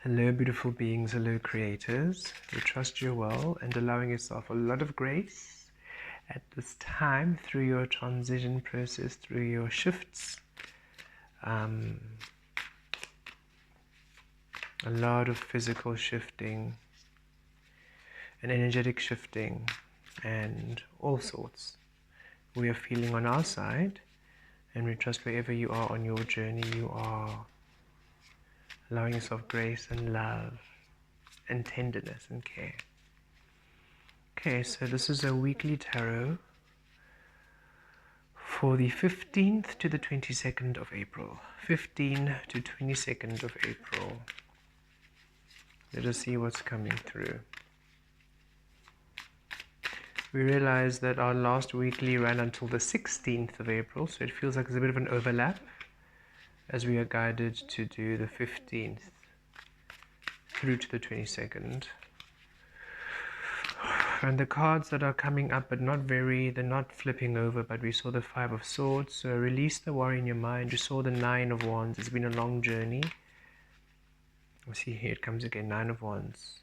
Hello, beautiful beings. Hello, creators. We trust you're well and allowing yourself a lot of grace at this time through your transition process, through your shifts. A lot of physical shifting and energetic shifting and all sorts we are feeling on our side, and we trust wherever you are on your journey, you are allowing yourself grace and love and tenderness and care. Okay, so this is a weekly tarot for the 15th to the 22nd of April. 15 to 22nd of April. Let us see what's coming through. We realize that our last weekly ran until the 16th of April, so it feels like there's a bit of an overlap as we are guided to do the 15th through to the 22nd. And the cards that are coming up, but they're not flipping over, but we saw the Five of Swords, so release the worry in your mind. You saw the Nine of Wands. It's been a long journey. See here, it comes again, Nine of Wands.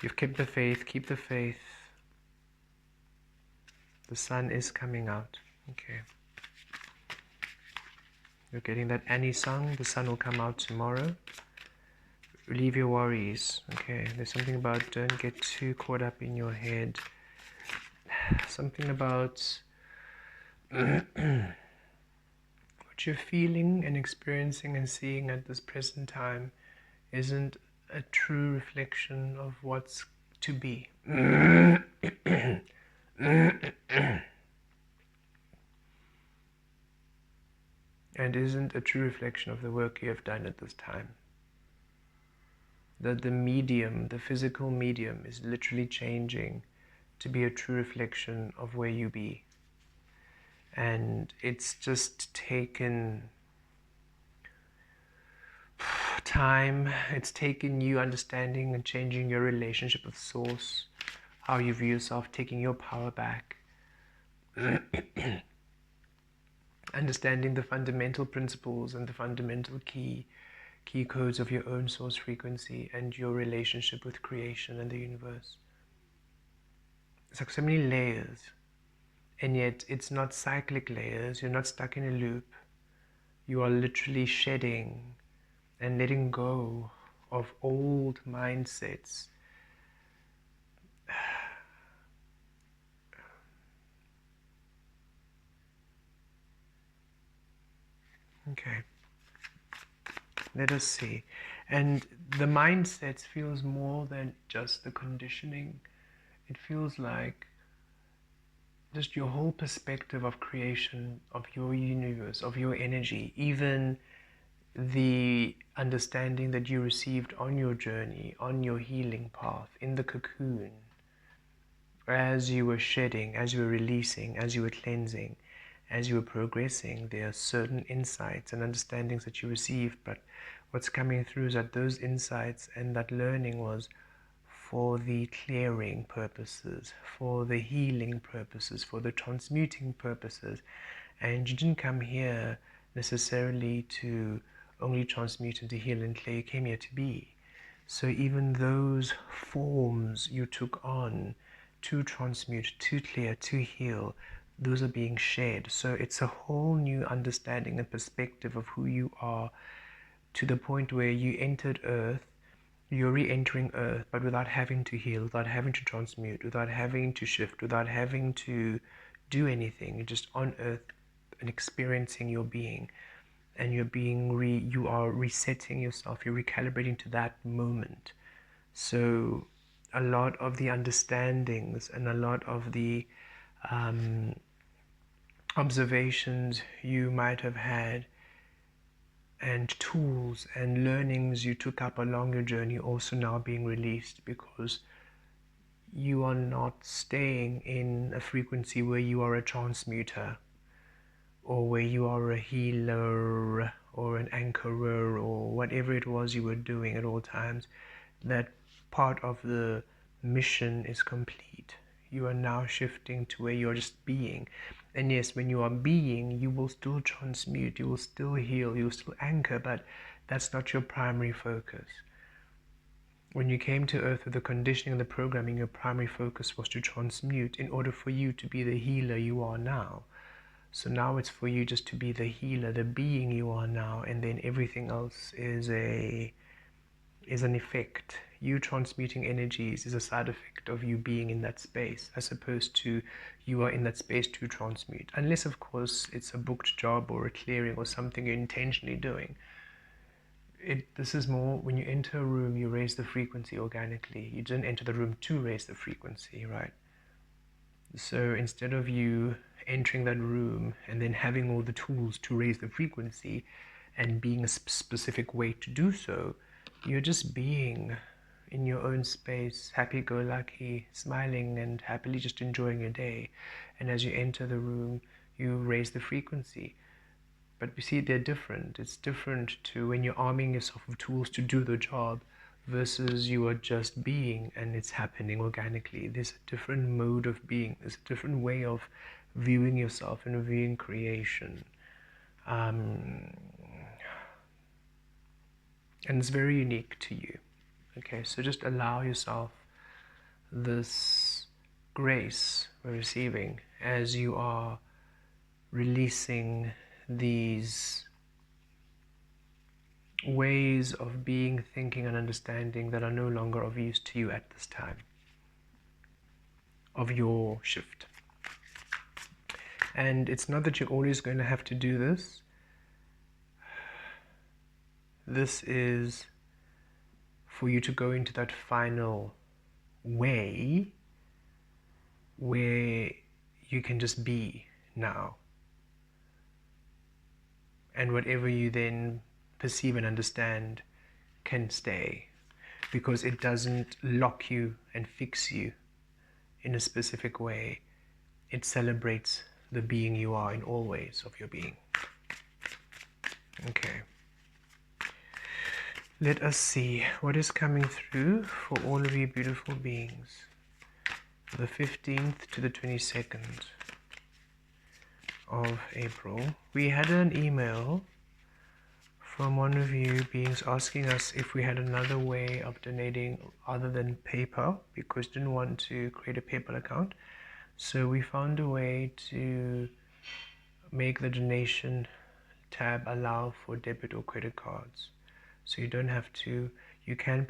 You've kept the faith, keep the faith. The sun is coming out. Okay. You're getting that Annie song, the sun will come out tomorrow. Leave your worries. Okay, there's something about don't get too caught up in your head. Something about what you're feeling and experiencing and seeing at this present time isn't a true reflection of what's to be. And isn't a true reflection of the work you have done at this time. That the medium, the physical medium, is literally changing to be a true reflection of where you be. And it's just taken time. It's taken you understanding and changing your relationship with Source, how you view yourself, taking your power back. Understanding the fundamental principles and the fundamental key codes of your own source frequency and your relationship with creation and the universe. It's like so many layers, and yet it's not cyclic layers. You're not stuck in a loop. You are literally shedding and letting go of old mindsets. Okay. Let us see. And the mindset feels more than just the conditioning. It feels like just your whole perspective of creation, of your universe, of your energy, even the understanding that you received on your journey, on your healing path, in the cocoon, as you were shedding, as you were releasing, as you were cleansing, as you were progressing. There are certain insights and understandings that you received, but what's coming through is that those insights and that learning was for the clearing purposes, for the healing purposes, for the transmuting purposes. And you didn't come here necessarily to only transmute and to heal and clear. You came here to be. So even those forms you took on to transmute, to clear, to heal, those are being shed. So it's a whole new understanding and perspective of who you are, to the point where you entered Earth, you're re-entering Earth, but without having to heal, without having to transmute, without having to shift, without having to do anything. You're just on Earth and experiencing your being, and you are resetting yourself, you're recalibrating to that moment. So a lot of the understandings and a lot of the observations you might have had and tools and learnings you took up along your journey also now being released, because you are not staying in a frequency where you are a transmuter, or where you are a healer or an anchorer or whatever it was you were doing at all times. That part of the mission is complete. You are now shifting to where you're just being. And yes, when you are being, you will still transmute, you will still heal, you will still anchor, but that's not your primary focus. When you came to Earth with the conditioning and the programming, your primary focus was to transmute in order for you to be the healer you are now. So now it's for you just to be the healer, the being you are now, and then everything else is an effect. You transmuting energies is a side effect of you being in that space, as opposed to you are in that space to transmute. Unless, of course, it's a booked job or a clearing or something you're intentionally doing. This is more when you enter a room, you raise the frequency organically. You didn't enter the room to raise the frequency, right? So instead of you entering that room and then having all the tools to raise the frequency and being a specific way to do so, you're just being in your own space, happy-go-lucky, smiling and happily just enjoying your day. And as you enter the room, you raise the frequency. But we see they're different. It's different to when you're arming yourself with tools to do the job versus you are just being and it's happening organically. There's a different mode of being. There's a different way of viewing yourself and viewing creation. And it's very unique to you. Okay, so just allow yourself this grace we're receiving as you are releasing these ways of being, thinking, and understanding that are no longer of use to you at this time of your shift. And it's not that you're always going to have to do this. This is for you to go into that final way where you can just be now. And whatever you then perceive and understand can stay, because it doesn't lock you and fix you in a specific way. It celebrates the being you are in all ways of your being. Okay. Let us see what is coming through for all of you beautiful beings. The 15th to the 22nd of April. We had an email from one of you beings asking us if we had another way of donating other than PayPal, because we didn't want to create a PayPal account. So we found a way to make the donation tab allow for debit or credit cards. So you don't have to, you can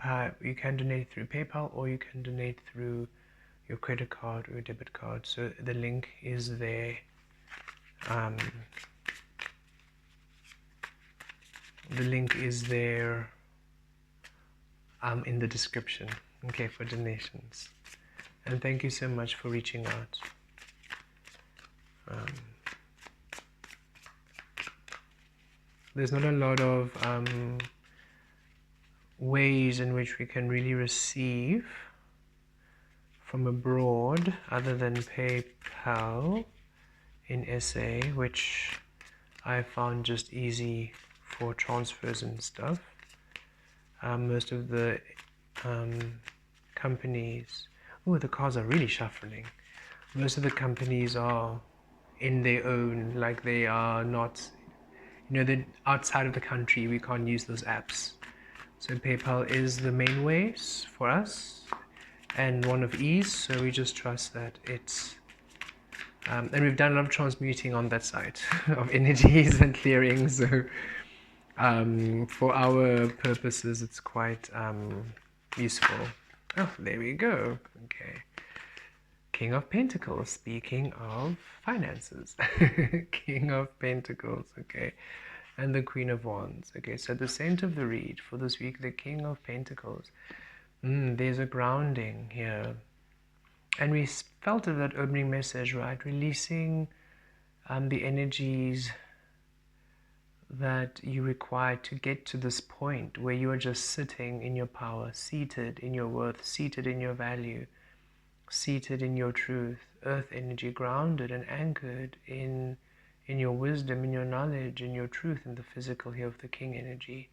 donate through PayPal, or you can donate through your credit card or your debit card. So the link is there. The link is there in the description, okay, for donations. And thank you so much for reaching out. There's not a lot of ways in which we can really receive from abroad other than PayPal in SA, which I found just easy for transfers and stuff. Most of the companies, the cars are really shuffling. Most of the companies are in their own, like they are not, they're outside of the country. We can't use those apps. So PayPal is the main way for us and one of ease. So we just trust that it's, and we've done a lot of transmuting on that site of energies and clearing. So for our purposes, it's quite useful. Oh, there we go. Okay. King of Pentacles, speaking of finances. King of Pentacles, okay. And the Queen of Wands. Okay, so the center of the read for this week, the King of Pentacles. There's a grounding here. And we felt of that opening message, right? Releasing the energies that you require to get to this point where you are just sitting in your power, seated in your worth, seated in your value, seated in your truth, earth energy, grounded and anchored in your wisdom, in your knowledge, in your truth, in the physical here of the King energy.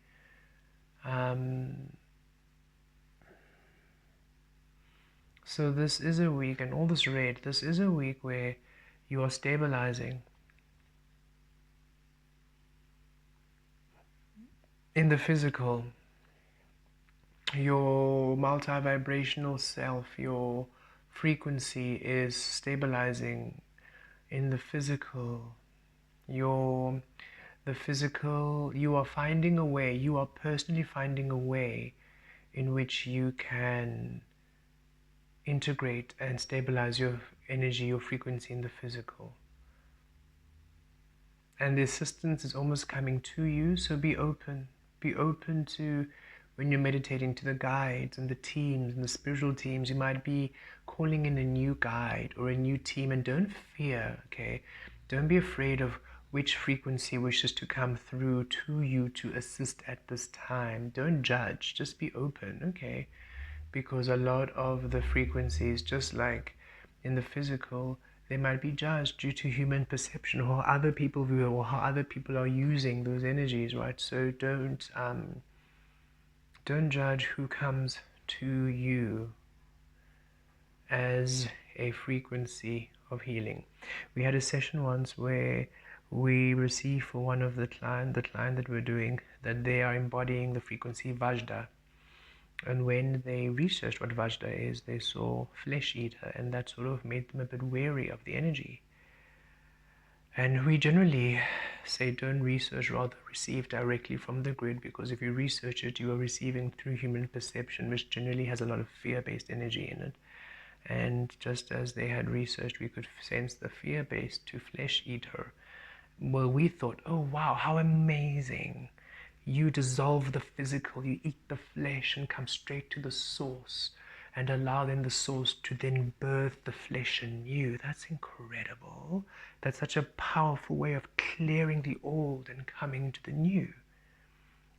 So this is a week, and all this red, this is a week where you are stabilizing in the physical, your multi-vibrational self, your frequency is stabilizing in the physical. Your the physical, you are finding a way, you are personally finding a way in which you can integrate and stabilize your energy, your frequency in the physical. And the assistance is almost coming to you, so be open. Be open to, when you're meditating, to the guides and the teams and the spiritual teams. You might be calling in a new guide or a new team, and don't fear, okay? Don't be afraid of which frequency wishes to come through to you to assist at this time. Don't judge, just be open, okay? Because a lot of the frequencies, just like in the physical, they might be judged due to human perception or how other people view it or how other people are using those energies, right? So don't judge who comes to you as a frequency of healing. We had a session once where we received for one of the client that we're doing, that they are embodying the frequency Vajda. And when they researched what Vajda is, they saw flesh eater, and that sort of made them a bit wary of the energy. And we generally say don't research, rather receive directly from the grid, because if you research it, you are receiving through human perception, which generally has a lot of fear-based energy in it. And just as they had researched, we could sense the fear-based to flesh eater. Well, we thought, oh wow, how amazing. You dissolve the physical, you eat the flesh and come straight to the source and allow then the source to then birth the flesh in you. That's incredible. That's such a powerful way of clearing the old and coming to the new.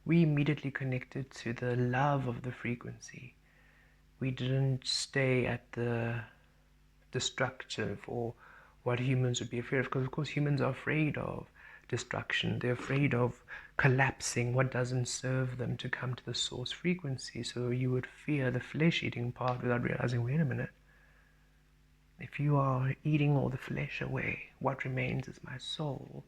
We immediately connected to the love of the frequency. We didn't stay at the destructive or what humans would be afraid of, because of course humans are afraid of destruction. They're afraid of collapsing what doesn't serve them to come to the source frequency. So you would fear the flesh eating part without realizing, wait a minute, if you are eating all the flesh away, what remains is my soul.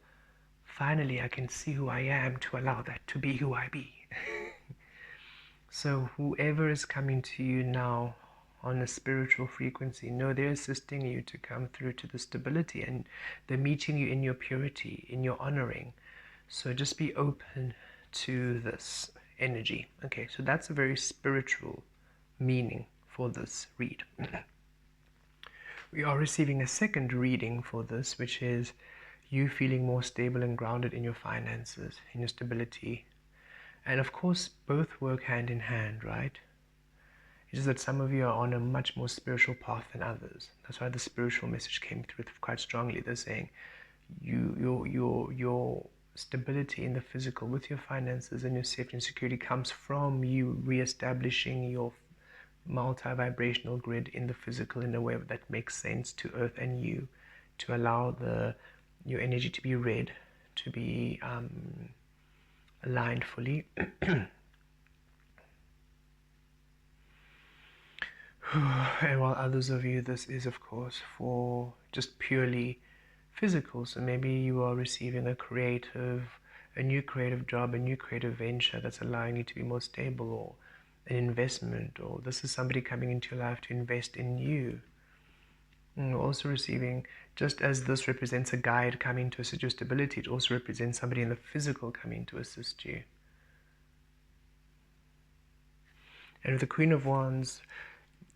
Finally I can see who I am to allow that to be who I be. So whoever is coming to you now on a spiritual frequency, know they're assisting you to come through to the stability, and they're meeting you in your purity, in your honoring. So just be open to this energy. Okay, so that's a very spiritual meaning for this read. We are receiving a second reading for this, which is you feeling more stable and grounded in your finances, in your stability. And of course, both work hand in hand, right? It's just that some of you are on a much more spiritual path than others. That's why the spiritual message came through quite strongly. They're saying your stability in the physical with your finances and your safety and security comes from you reestablishing your multi-vibrational grid in the physical in a way that makes sense to earth and you, to allow your energy to be read, to be aligned fully. And while others of you, this is of course for just purely physical. So maybe you are receiving a new creative job, a new creative venture that's allowing you to be more stable, or an investment, or this is somebody coming into your life to invest in you. And also receiving, just as this represents a guide coming to assist your stability, it also represents somebody in the physical coming to assist you. And with the Queen of Wands,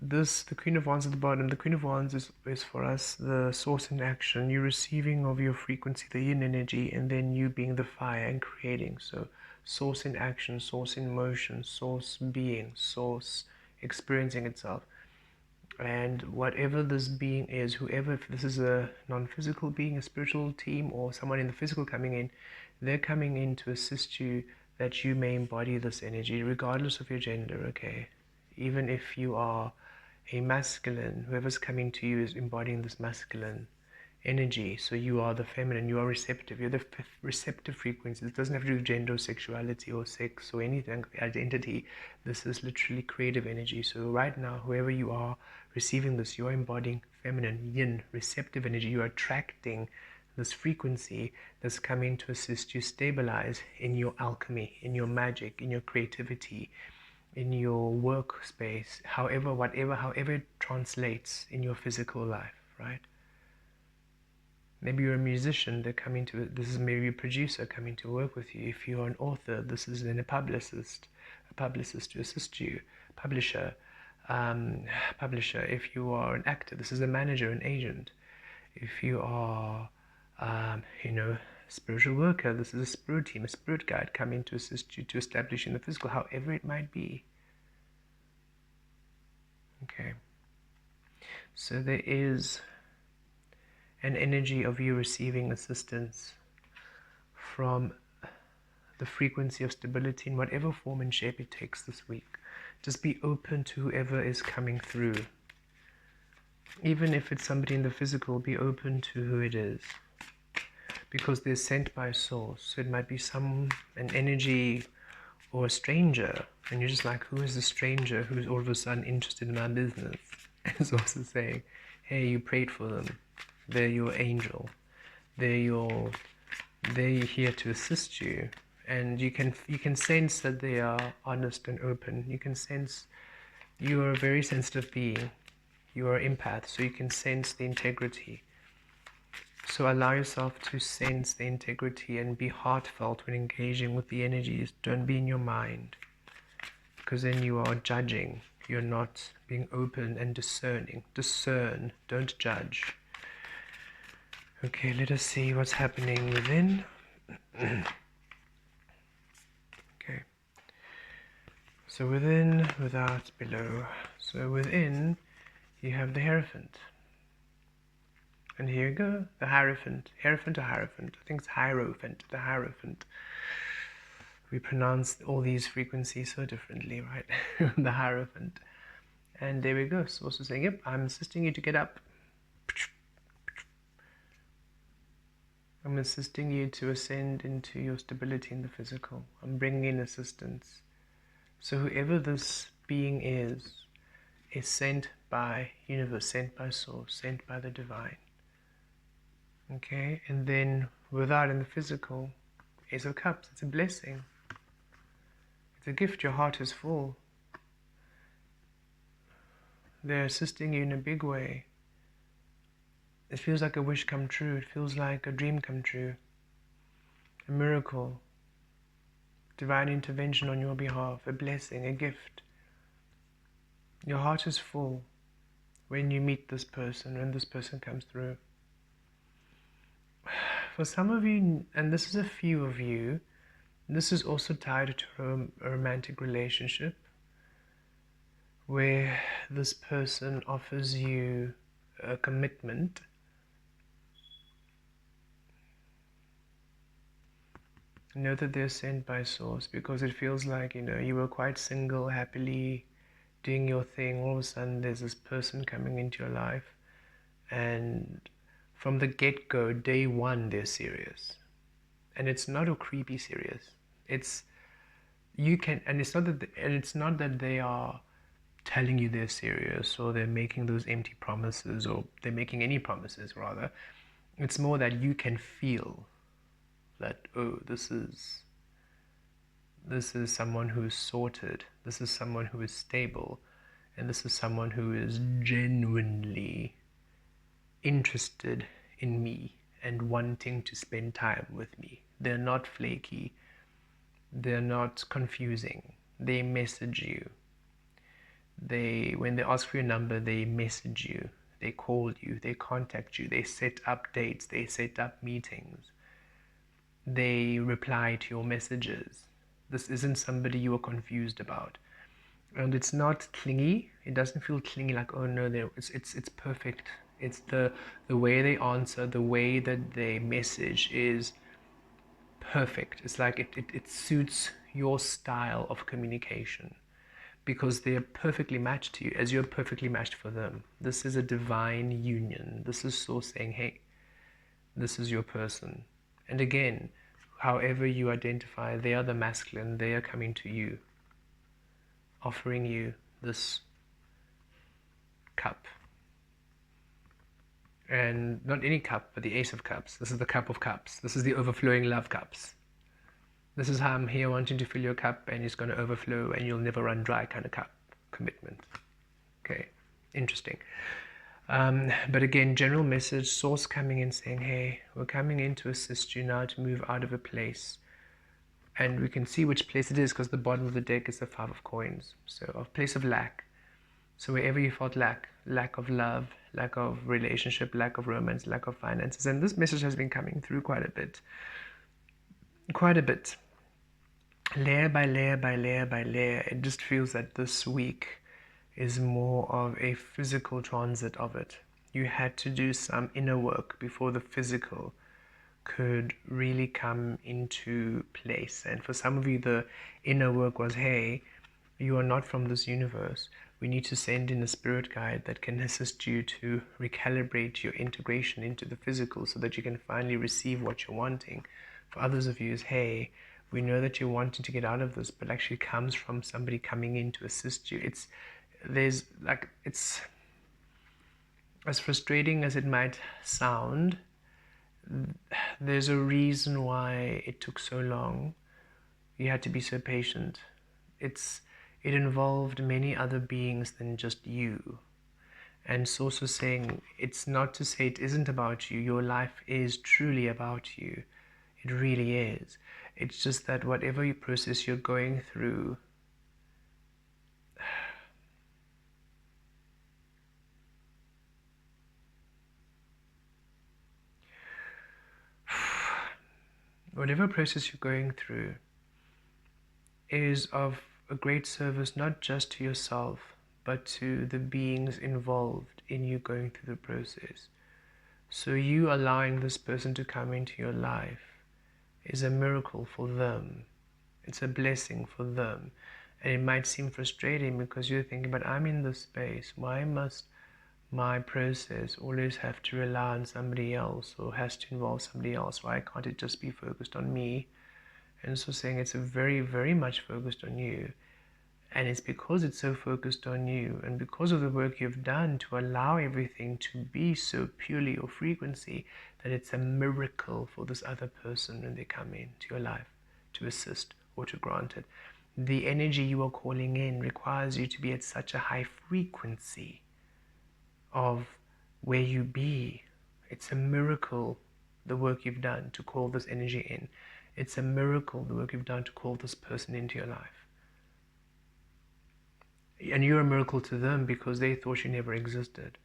the Queen of Wands at the bottom, the Queen of Wands is for us the source in action, you receiving of your frequency, the yin energy, and then you being the fire and creating. So source in action, source in motion, source being, source experiencing itself. And whatever this being is, whoever, if this is a non-physical being, a spiritual team, or someone in the physical coming in, they're coming in to assist you that you may embody this energy regardless of your gender, okay? Even if you are a masculine, whoever's coming to you is embodying this masculine energy. So you are the feminine, you are receptive, you're the receptive frequency. It doesn't have to do with gender or sexuality or sex or anything, identity. This is literally creative energy. So right now, whoever you are receiving this, you are embodying feminine, yin, receptive energy. You are attracting this frequency that's coming to assist you stabilize in your alchemy, in your magic, in your creativity, in your workspace, however it translates in your physical life, right? Maybe you're a musician, this is maybe a producer coming to work with you. If you're an author, this is then a publicist to assist you, publisher, um, publisher. If you are an actor, this is a manager, an agent. If you are, spiritual worker, this is a spirit team, a spirit guide coming to assist you to establish in the physical, however it might be. Okay. So there is an energy of you receiving assistance from the frequency of stability in whatever form and shape it takes this week. Just be open to whoever is coming through. Even if it's somebody in the physical, be open to who it is. Because they're sent by source. So it might be an energy or a stranger. And you're just like, who is the stranger who's all of a sudden interested in my business? It's also saying, hey, you prayed for them. They're your angel. They're here to assist you. And you can sense that they are honest and open. You can sense you are a very sensitive being. You are an empath, so you can sense the integrity. So allow yourself to sense the integrity and be heartfelt when engaging with the energies. Don't be in your mind, because then you are judging. You're not being open and discerning. Discern, don't judge. Okay, let us see what's happening within. Okay. So within, without, below. So within, you have the Hierophant. And here you go, the Hierophant. Hierophant or Hierophant? I think it's Hierophant, the Hierophant. We pronounce all these frequencies so differently, right? The Hierophant. And there we go. So also saying, yep, I'm assisting you to get up. I'm assisting you to ascend into your stability in the physical. I'm bringing in assistance. So whoever this being is sent by universe, sent by source, sent by the divine. Okay, and then without in the physical, Ace of Cups, it's a blessing. It's a gift, your heart is full. They're assisting you in a big way. It feels like a wish come true. It feels like a dream come true. A miracle. Divine intervention on your behalf. A blessing, a gift. Your heart is full when you meet this person, when this person comes through. For some of you, and this is a few of you, this is also tied to a romantic relationship where this person offers you a commitment. Know that they're sent by source, because it feels like, you were quite single, happily doing your thing. All of a sudden there's this person coming into your life, and from the get-go, day one, they're serious. And it's not a creepy serious. It's not that they are telling you they're serious, or they're making those empty promises, or they're making any promises rather. It's more that you can feel that, oh, this is someone who is sorted, this is someone who is stable, and this is someone who is genuinely interested in me and wanting to spend time with me. They're not flaky, they're not confusing. They message you. When they ask for your number, they message you, they call you, they contact you, they set up dates, they set up meetings, they reply to your messages. This isn't somebody you are confused about. And it's not clingy. It doesn't feel clingy, like, oh no, it's perfect. It's the way they answer, the way that they message is perfect. It's like it suits your style of communication, because they're perfectly matched to you as you're perfectly matched for them. This is a divine union. This is Source saying, hey, this is your person. And again, however you identify, they are the masculine, they are coming to you, offering you this cup. And not any cup, but the Ace of Cups. This is the Cup of Cups. This is the overflowing love cups. This is how I'm here wanting to fill your cup and it's going to overflow and you'll never run dry kind of cup commitment. Okay, interesting. But again, general message, source coming in saying, hey, we're coming in to assist you now to move out of a place. And we can see which place it is because the bottom of the deck is the 5 of coins. So a place of lack. So wherever you felt lack of love, lack of relationship, lack of romance, lack of finances. And this message has been coming through quite a bit. Layer by layer by layer by layer. It just feels that this week is more of a physical transit of it. You had to do some inner work before the physical could really come into place. And for some of you, the inner work was, hey, you are not from this universe. We need to send in a spirit guide that can assist you to recalibrate your integration into the physical so that you can finally receive what you're wanting. For others of you is, hey, we know that you're wanting to get out of this, but actually comes from somebody coming in to assist you. It's as frustrating as it might sound, there's a reason why it took so long. You had to be so patient. It involved many other beings than just you. And Source was saying, it's not to say it isn't about you. Your life is truly about you. It really is. It's just that whatever process you're going through, whatever process you're going through is of a great service, not just to yourself, but to the beings involved in you going through the process. So you allowing this person to come into your life is a miracle for them. It's a blessing for them. And it might seem frustrating because you're thinking, but I'm in this space. Why must my process always have to rely on somebody else or has to involve somebody else? Why can't it just be focused on me? And so saying it's a very, very much focused on you. And it's because it's so focused on you and because of the work you've done to allow everything to be so purely your frequency that it's a miracle for this other person when they come into your life to assist or to grant it. The energy you are calling in requires you to be at such a high frequency of where you be. It's a miracle, the work you've done to call this energy in. It's a miracle, the work you've done to call this person into your life. And you're a miracle to them because they thought you never existed.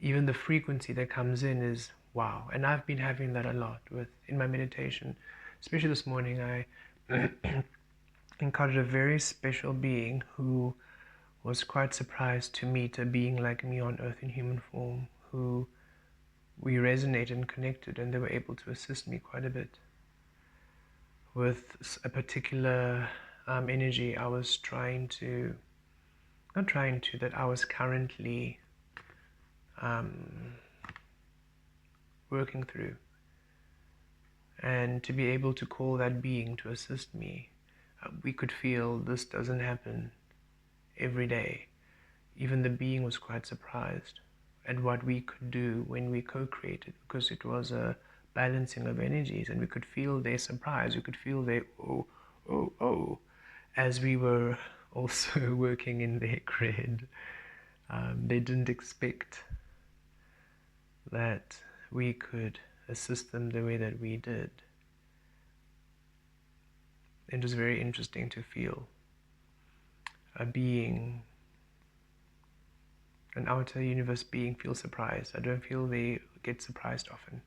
Even the frequency that comes in is wow. And I've been having that a lot in my meditation. Especially this morning, I encountered a very special being who was quite surprised to meet a being like me on earth in human form, who we resonated and connected, and they were able to assist me quite a bit with a particular energy I was that I was currently working through. And to be able to call that being to assist me, we could feel this doesn't happen every day. Even the being was quite surprised at what we could do when we co-created, because it was a balancing of energies, and we could feel their surprise, we could feel their oh, as we were also working in their grid. They didn't expect that we could assist them the way that we did. It was very interesting to feel a being, an outer universe being, feel surprised. I don't feel they get surprised often.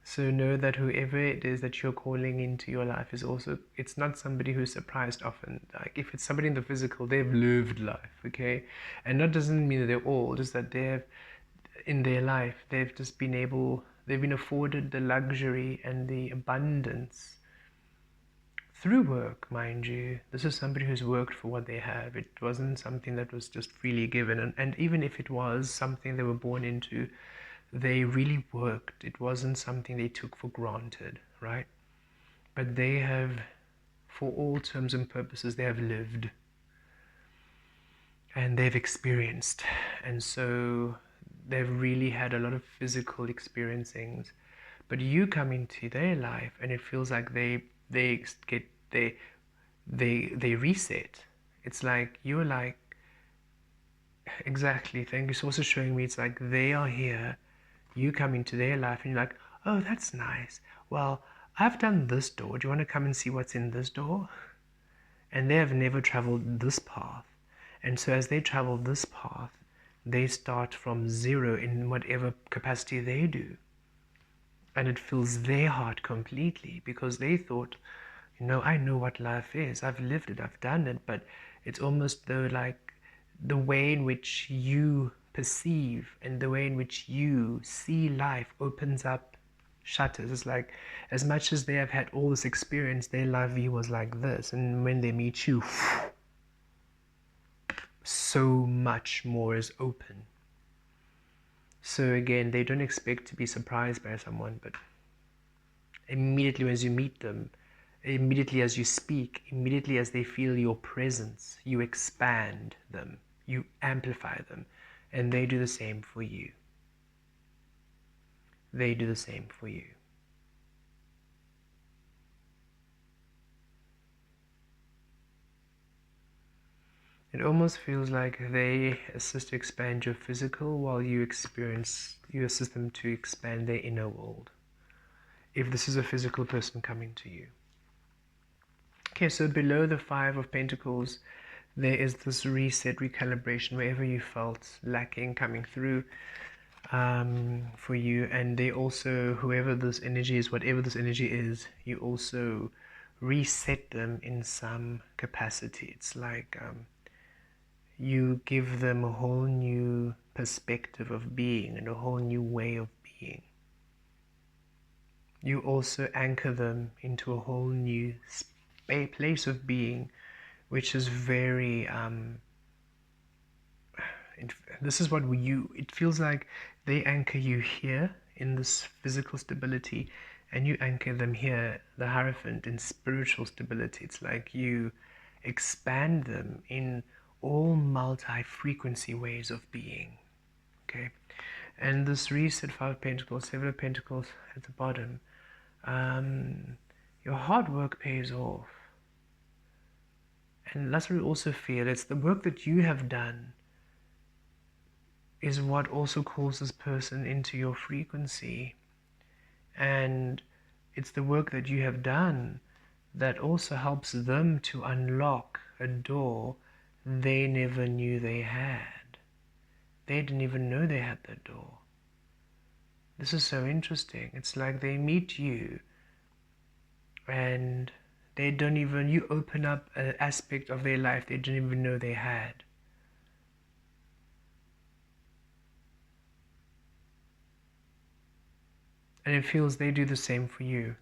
So know that whoever it is that you're calling into your life is also, it's not somebody who's surprised often. Like if it's somebody in the physical, they've lived life, okay? And that doesn't mean that they're all, just that they've, in their life, they've been afforded the luxury and the abundance through work, mind you. This is somebody who's worked for what they have. It wasn't something that was just freely given. And even if it was something they were born into, they really worked. It wasn't something they took for granted, right? But they have, for all terms and purposes, they have lived. And they've experienced. And so they've really had a lot of physical experiencings. But you come into their life and it feels like they they get they reset. It's like you're like, exactly, thank you. It's also showing me it's like they are here, you come into their life and you're like, oh, that's nice. Well, I've done this door. Do you want to come and see what's in this door? And they have never traveled this path. And so as they travel this path, they start from zero in whatever capacity they do. And it fills their heart completely because they thought, I know what life is. I've lived it, I've done it. But it's almost though like the way in which you perceive and the way in which you see life opens up shutters. It's like as much as they have had all this experience, their life view was like this. And when they meet you, so much more is open. So again, they don't expect to be surprised by someone, but immediately as you meet them, immediately as you speak, immediately as they feel your presence, you expand them, you amplify them, and they do the same for you. They do the same for you. It almost feels like they assist to expand your physical while you assist them to expand their inner world. If this is a physical person coming to you. Okay, so below the Five of Pentacles, there is this reset, recalibration, wherever you felt lacking coming through for you. And they also, whoever this energy is, whatever this energy is, you also reset them in some capacity. It's like you give them a whole new perspective of being and a whole new way of being. You also anchor them into a whole new place of being, which is very this is what it feels like they anchor you here in this physical stability, and you anchor them here, the Hierophant, in spiritual stability. It's like you expand them in all multi-frequency ways of being. Okay, and this reset, Five of Pentacles, Seven of Pentacles at the bottom, your hard work pays off. And that's what we also feel. It's the work that you have done is what also calls this person into your frequency. And it's the work that you have done that also helps them to unlock a door they never knew they had. They didn't even know they had that door. This is so interesting. It's like they meet you and they don't even, you open up an aspect of their life they didn't even know they had. And it feels they do the same for you.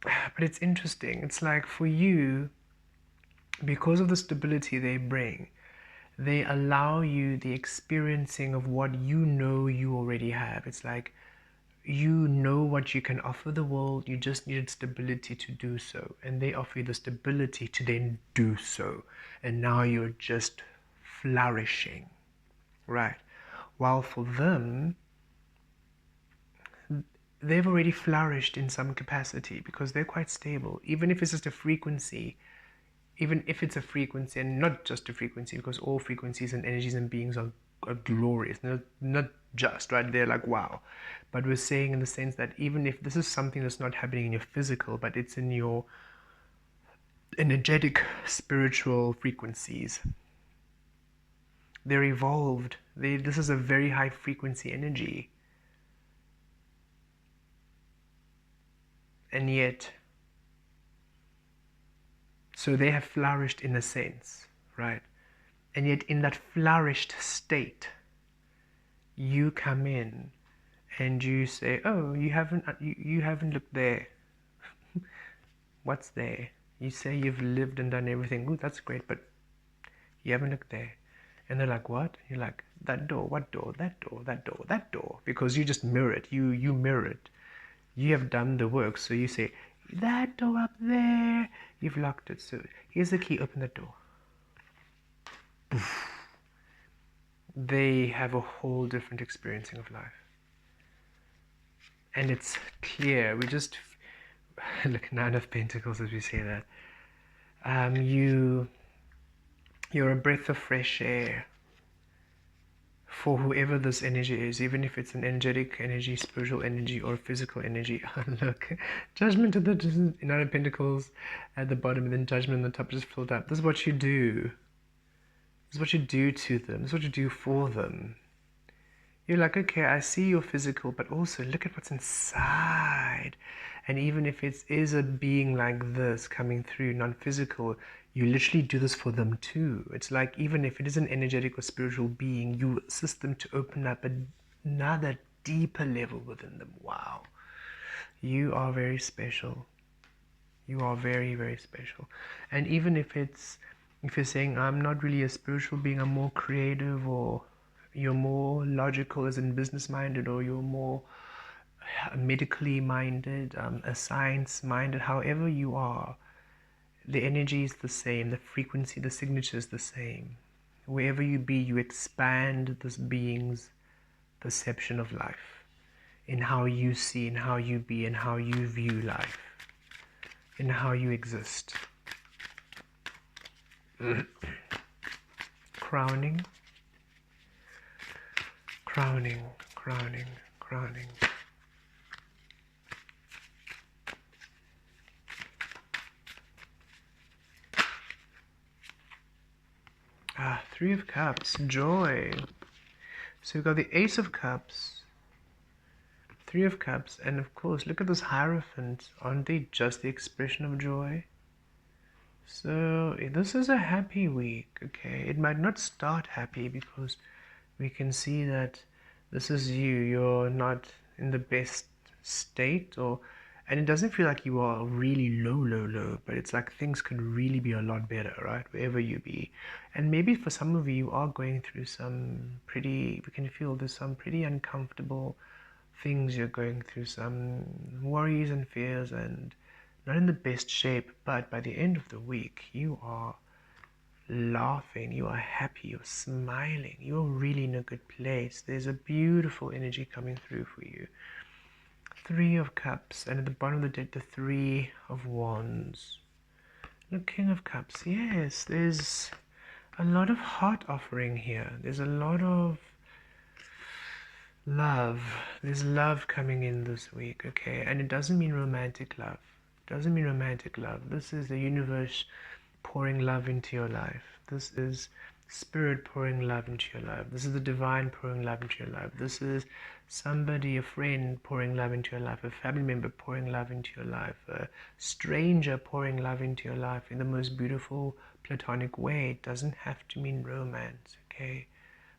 But it's interesting. It's like for you, because of the stability they bring, they allow you the experiencing of what you know you already have. It's like you know what you can offer the world, you just needed stability to do so. And they offer you the stability to then do so. And now you're just flourishing, right? While for them, they've already flourished in some capacity because they're quite stable. Even if it's just a frequency, even if it's a frequency and not just a frequency, because all frequencies and energies and beings are glorious, not just, right? They're like, wow. But we're saying in the sense that even if this is something that's not happening in your physical, but it's in your energetic, spiritual frequencies, they're evolved. This is a very high frequency energy. And yet, so they have flourished in a sense, right? And yet in that flourished state, you come in and you say, oh, you haven't looked there. What's there? You say you've lived and done everything. Ooh, that's great, but you haven't looked there. And they're like, what? You're like, that door, what door, that door, that door, that door. Because you just mirror it. You mirror it. You have done the work. So you say, that door up there. You've locked it. So here's the key. Open the door. Poof. They have a whole different experiencing of life. and it's clear. We just look, Nine of Pentacles, as we say that. You're a breath of fresh air for whoever this energy is, even if it's an energetic energy, spiritual energy, or physical energy. Look, Judgment at the Nine of Pentacles at the bottom, and then Judgment on the top just filled up. This is what you do. This is what you do to them. This is what you do for them. You're like, okay, I see your physical, but also look at what's inside. And even if it is a being like this coming through, non-physical, you literally do this for them too. It's like, even if it is an energetic or spiritual being, you assist them to open up another deeper level within them. Wow. You are very special. You are very, very special. And even if you're saying, I'm not really a spiritual being, I'm more creative, or you're more logical as in business minded, or you're more medically minded, a science minded, however you are, the energy is the same, the frequency, the signature is the same. Wherever you be, you expand this being's perception of life, in how you see, in how you be, in how you view life, in how you exist. Crowning, crowning, crowning, crowning. Three of Cups, joy. So we've got the Ace of Cups, Three of Cups, and of course, look at this Hierophant. Aren't they just the expression of joy? So this is a happy week, okay? It might not start happy because we can see that this is you. You're not in the best state, and it doesn't feel like you are really low, but it's like things could really be a lot better, right? Wherever you be. And maybe for some of you, you are going through we can feel there's some pretty uncomfortable things you're going through, some worries and fears, and not in the best shape, but by the end of the week, you are laughing, you are happy, you're smiling, you're really in a good place. There's a beautiful energy coming through for you. Three of Cups, and at the bottom of the deck, the Three of Wands. Look, King of Cups. Yes, there's a lot of heart offering here. There's a lot of love. There's love coming in this week, okay? And it doesn't mean romantic love. It doesn't mean romantic love. This is the universe pouring love into your life. This is spirit pouring love into your life. This is the divine pouring love into your life. This is somebody, a friend pouring love into your life, a family member pouring love into your life, a stranger pouring love into your life in the most beautiful platonic way. It doesn't have to mean romance, okay?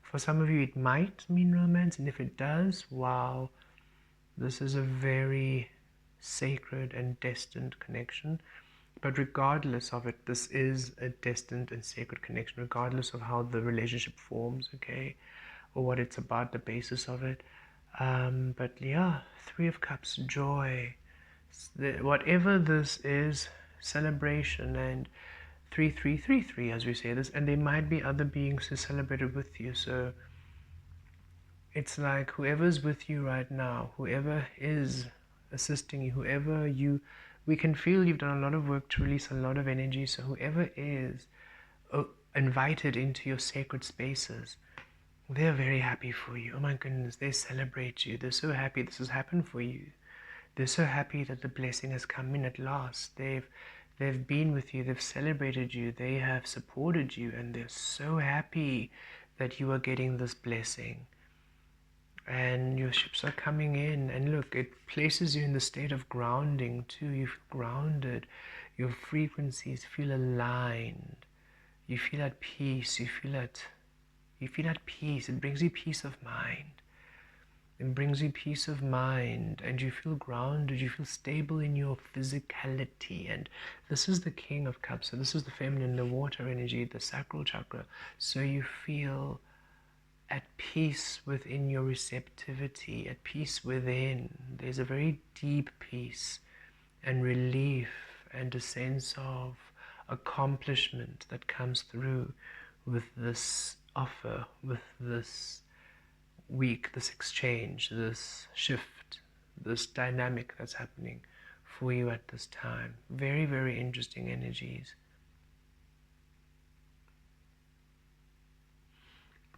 For some of you, it might mean romance, and if it does, wow, this is a very sacred and destined connection. But regardless of it, this is a destined and sacred connection, regardless of how the relationship forms, okay, or what it's about, the basis of it. But yeah, Three of Cups, joy. Whatever this is, celebration, and 3333, as we say this, and there might be other beings who celebrated with you. So it's like whoever's with you right now, whoever is assisting you, we can feel you've done a lot of work to release a lot of energy. So whoever is invited into your sacred spaces, they're very happy for you. Oh my goodness, they celebrate you. They're so happy this has happened for you. They're so happy that the blessing has come in at last. They've been with you, they've celebrated you, they have supported you, and they're so happy that you are getting this blessing. And your ships are coming in, and look, it places you in the state of grounding too. You feel grounded, your frequencies feel aligned, you feel at peace, you feel at peace. It brings you peace of mind. It brings you peace of mind, and you feel grounded, you feel stable in your physicality. And this is the King of Cups, so this is the feminine, the water energy, the sacral chakra. So you feel at peace within your receptivity, at peace within. There's a very deep peace and relief and a sense of accomplishment that comes through with this offer, with this week, this exchange, this shift, this dynamic that's happening for you at this time. Very, very interesting energies.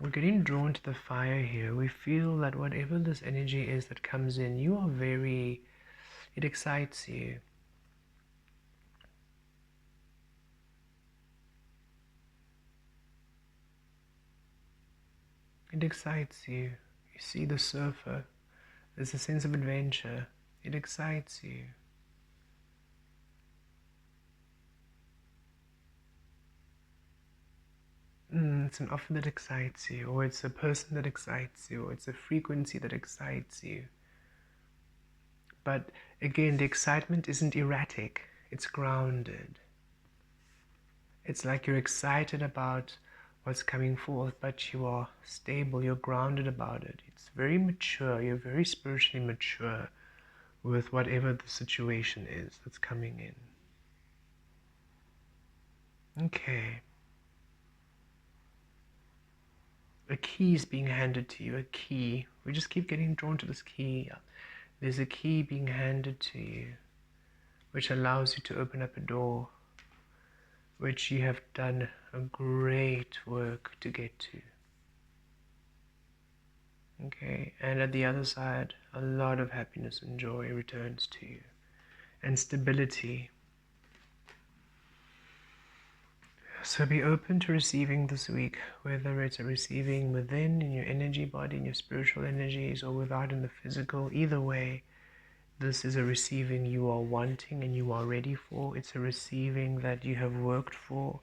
We're getting drawn to the fire here. We feel that whatever this energy is that comes in, it excites you. It excites you. You see the surfer. There's a sense of adventure. It excites you. It's an offer that excites you, or it's a person that excites you, or it's a frequency that excites you. But again, the excitement isn't erratic, it's grounded. It's like you're excited about what's coming forth, but you are stable, you're grounded about it. It's very mature, you're very spiritually mature with whatever the situation is that's coming in. Okay. A key is being handed to you, a key. We just keep getting drawn to this key. There's a key being handed to you, which allows you to open up a door, which you have done a great work to get to. Okay, and at the other side, a lot of happiness and joy returns to you, and stability. So be open to receiving this week, whether it's a receiving within in your energy body, in your spiritual energies, or without in the physical. Either way, this is a receiving you are wanting and you are ready for. It's a receiving that you have worked for.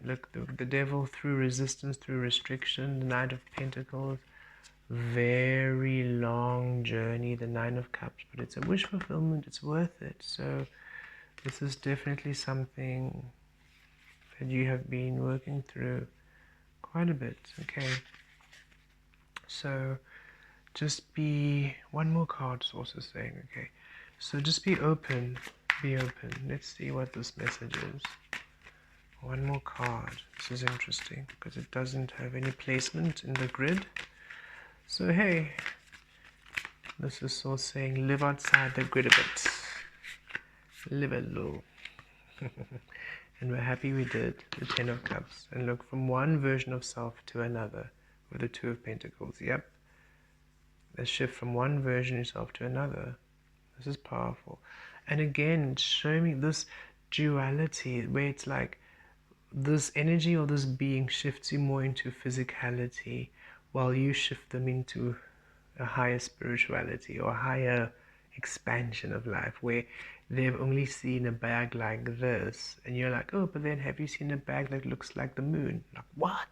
Look, the devil through resistance, through restriction, the Knight of Pentacles, very long journey, the Nine of Cups, but it's a wish fulfillment, it's worth it. So this is definitely something that you have been working through quite a bit. Okay, so just be, one more card is also saying, okay, so just be open, let's see what this message is. One more card. This is interesting because it doesn't have any placement in the grid. So hey, this is so saying live outside the grid a bit, live it low. And we're happy we did the Ten of Cups and look from one version of self to another with the Two of Pentacles. Yep, let's shift from one version of yourself to another. This is powerful. And again, show me this duality where it's like this energy or this being shifts you more into physicality while you shift them into a higher spirituality or higher expansion of life, where they've only seen a bag like this and you're like, oh, but then have you seen a bag that looks like the moon? Like, what?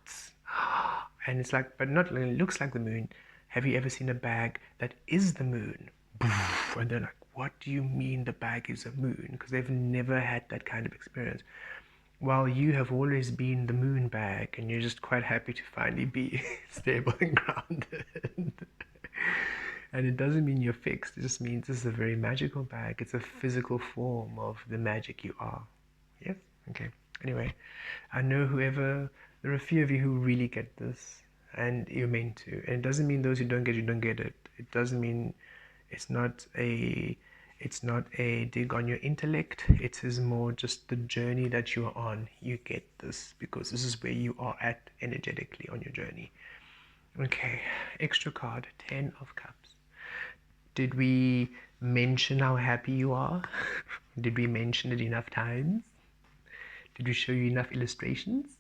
And it's like, but not only looks like the moon, have you ever seen a bag that is the moon? And they're like, what do you mean the bag is a moon? Because they've never had that kind of experience. While you have always been the moon bag and you're just quite happy to finally be stable and grounded. And it doesn't mean you're fixed, it just means this is a very magical bag. It's a physical form of the magic you are. Yes? Okay. Anyway, I know there are a few of you who really get this and you're meant to. And it doesn't mean those who don't get it. It doesn't mean it's not a dig on your intellect. It is more just the journey that you are on. You get this because this is where you are at energetically on your journey. Okay, extra card, 10 of Cups. Did we mention how happy you are? Did we mention it enough times? Did we show you enough illustrations?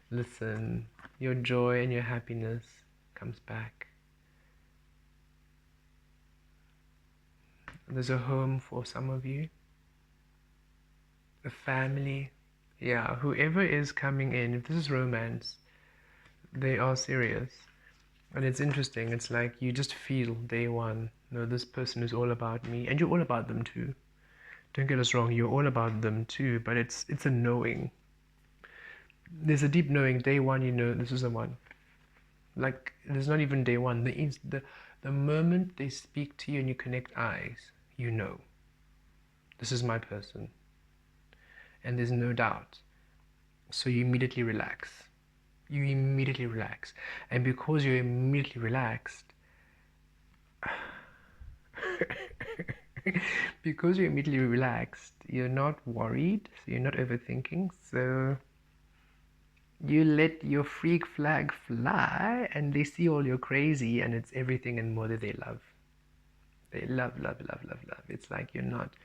Listen, your joy and your happiness comes back. There's a home for some of you, a family. Yeah, whoever is coming in, if this is romance, they are serious. And it's interesting, it's like you just feel day one, no, this person is all about me, and you're all about them too. Don't get us wrong, you're all about them too, but it's a knowing. There's a deep knowing, day one you know this is the one. Like, there's not even day one. The moment they speak to you and you connect eyes, you know, this is my person. And there's no doubt. So you immediately relax. And because you're immediately relaxed, Because you're immediately relaxed, you're not worried, so you're not overthinking, so you let your freak flag fly and they see all your crazy and it's everything and more that they love. They love, love, love, love, love. It's like you're not,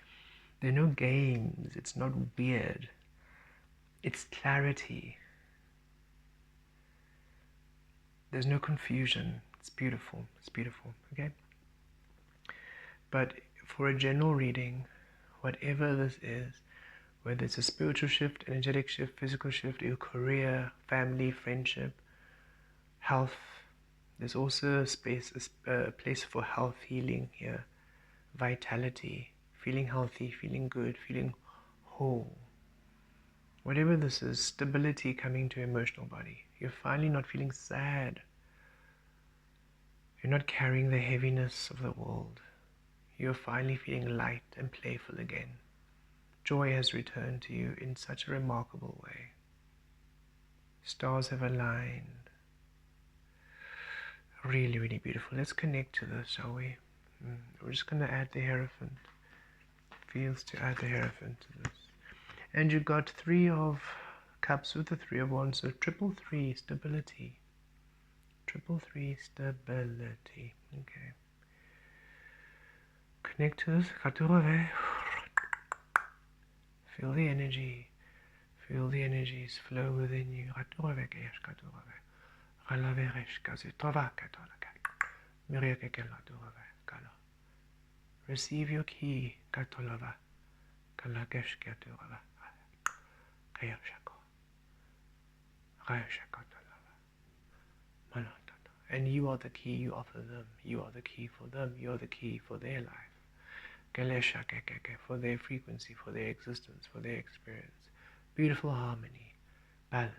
there are no games, it's not weird. It's clarity. There's no confusion. It's beautiful. It's beautiful, okay? But for a general reading, whatever this is, whether it's a spiritual shift, energetic shift, physical shift, your career, family, friendship, health, there's also a space, a place for health, healing here, vitality, feeling healthy, feeling good, feeling whole. Whatever this is, stability coming to your emotional body. You're finally not feeling sad. You're not carrying the heaviness of the world. You're finally feeling light and playful again. Joy has returned to you in such a remarkable way. Stars have aligned. Really, really beautiful. Let's connect to this, shall we? We're just going to add the Hierophant. Feels to add the Hierophant to this. And you got 3 of Cups with the 3 of Wands, so 333, stability. 333, stability. Okay. Connect to this. Feel the energy. Feel the energies flow within you. Receive your key. And you are the key you offer them. You are the key for them. You are the key for their life. For their frequency, for their existence, for their experience. Beautiful harmony, balance.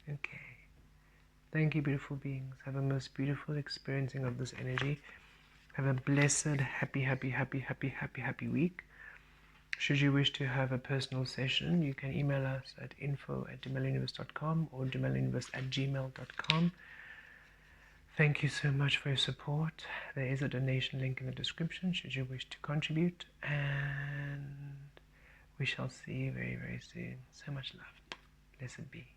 Okay. Thank you, beautiful beings. Have a most beautiful experiencing of this energy. Have a blessed, happy, happy, happy, happy, happy, happy week. Should you wish to have a personal session, you can email us at info@jameluniverse.com or jameluniverse@gmail.com. Thank you so much for your support. There is a donation link in the description should you wish to contribute, and we shall see you very, very soon. So much love. Blessed be.